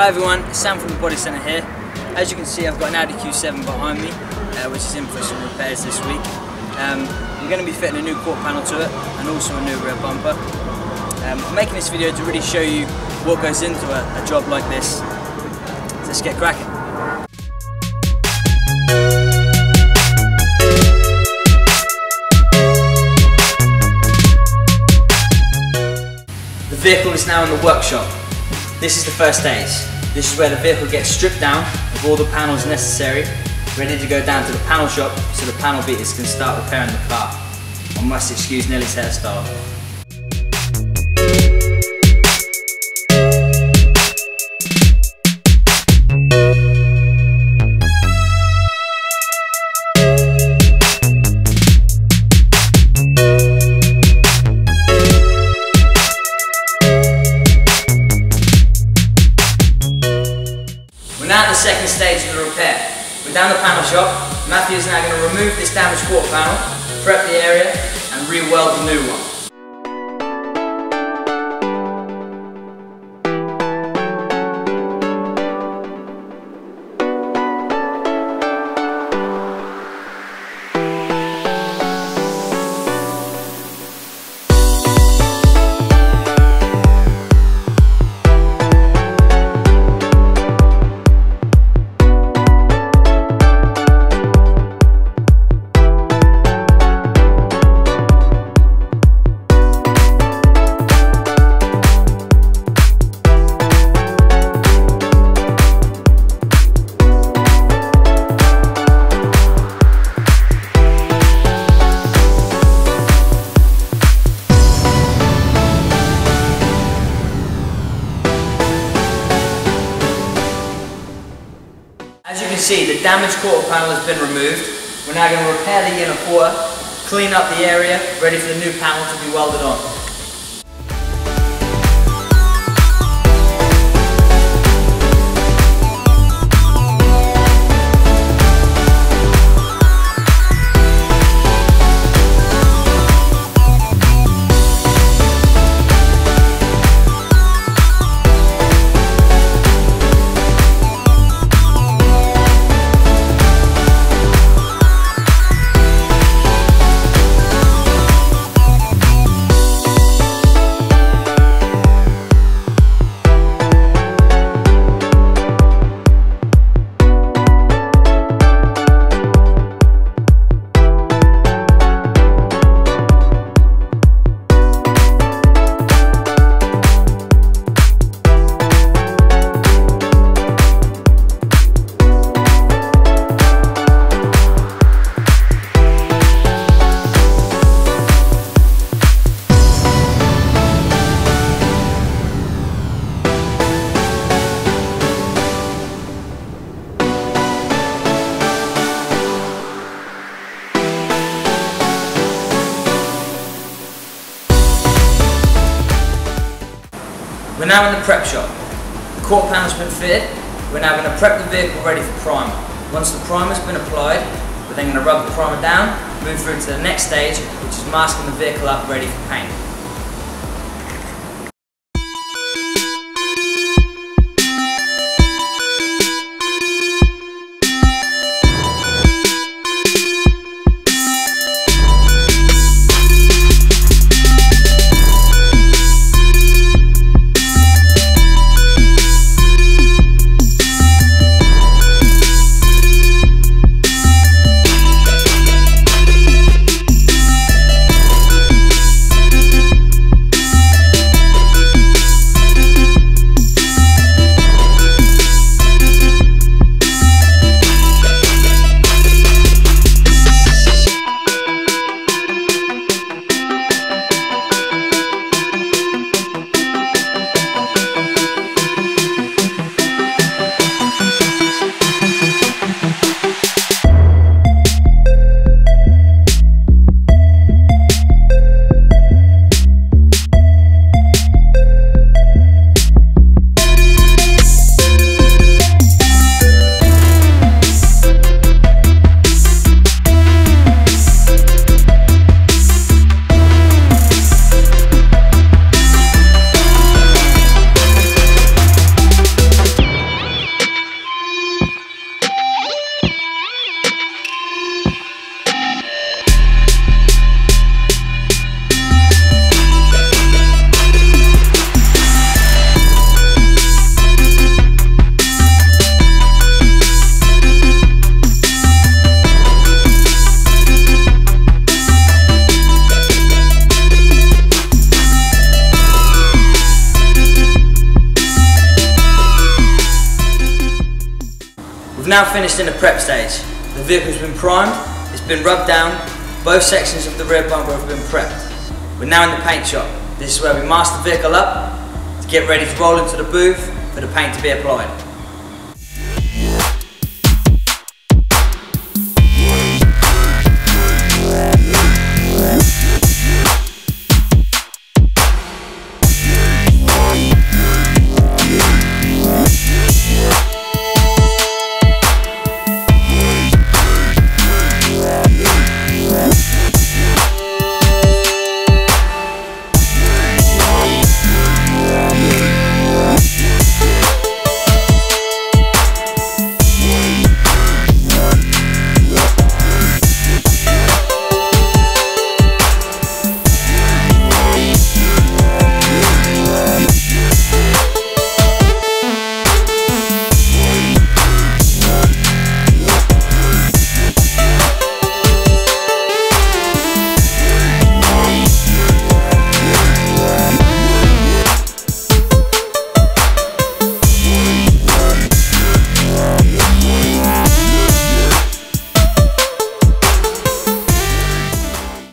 Hi everyone, it's Sam from the Bodycentre here. As you can see, I've got an Audi Q7 behind me, which is in for some repairs this week. I'm going to be fitting a new quarter panel to it and also a new rear bumper. I'm making this video to really show you what goes into a job like this. So let's get cracking. The vehicle is now in the workshop. This is the first stage. This is where the vehicle gets stripped down with all the panels necessary, ready to go down to the panel shop so the panel beaters can start repairing the car. I must excuse Nellie's hairstyle. Now at the second stage of the repair. We're down the panel shop. Matthew is now going to remove this damaged quarter panel, prep the area and re-weld the new one. As you can see, the damaged quarter panel has been removed. We're now going to repair the inner quarter, clean up the area, ready for the new panel to be welded on. We're now in the prep shop. The quarter panel's been fitted. We're now going to prep the vehicle ready for primer. Once the primer's been applied, we're then going to rub the primer down, move through to the next stage, which is masking the vehicle up ready for paint. now finished in the prep stage. The vehicle's been primed, it's been rubbed down, both sections of the rear bumper have been prepped. We're now in the paint shop. This is where we mask the vehicle up to get ready to roll into the booth for the paint to be applied.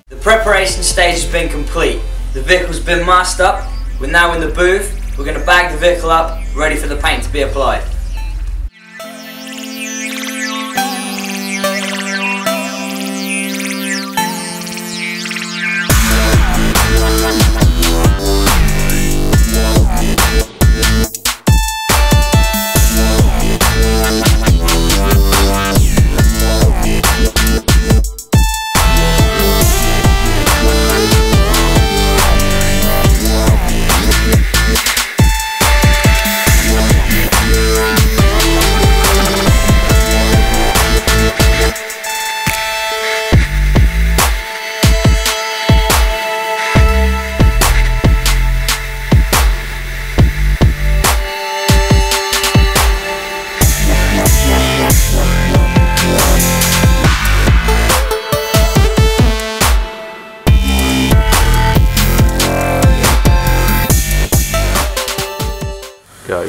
The preparation stage has been complete. The vehicle's been masked up. We're now in the booth. We're going to bag the vehicle up, ready for the paint to be applied.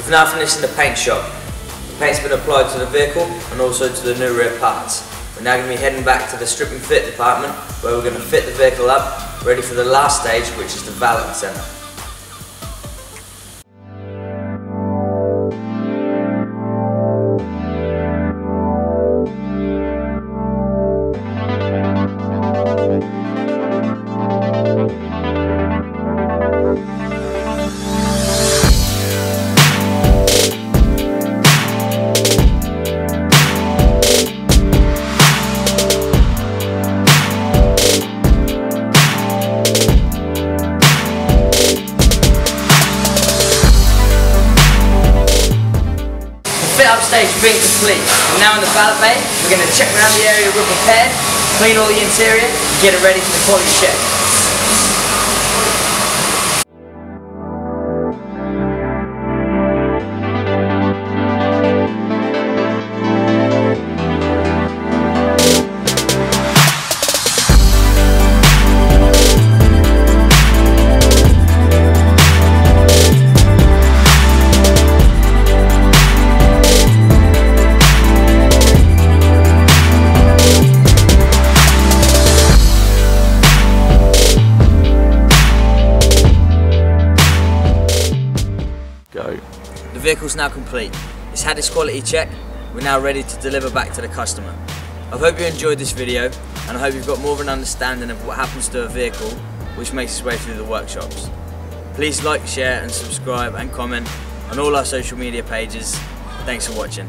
We've now finished in the paint shop. The paint's been applied to the vehicle and also to the new rear parts. We're now going to be heading back to the strip and fit department where we're going to fit the vehicle up, ready for the last stage, which is the valeting centre. Fit-up stage being complete. We're now in the valet bay. We're going to check around the area we've prepared, clean all the interior, and get it ready for the quality check. The vehicle's now complete. It's had its quality check. We're now ready to deliver back to the customer. I hope you enjoyed this video and I hope you've got more of an understanding of what happens to a vehicle which makes its way through the workshops. Please like, share and subscribe and comment on all our social media pages. Thanks for watching.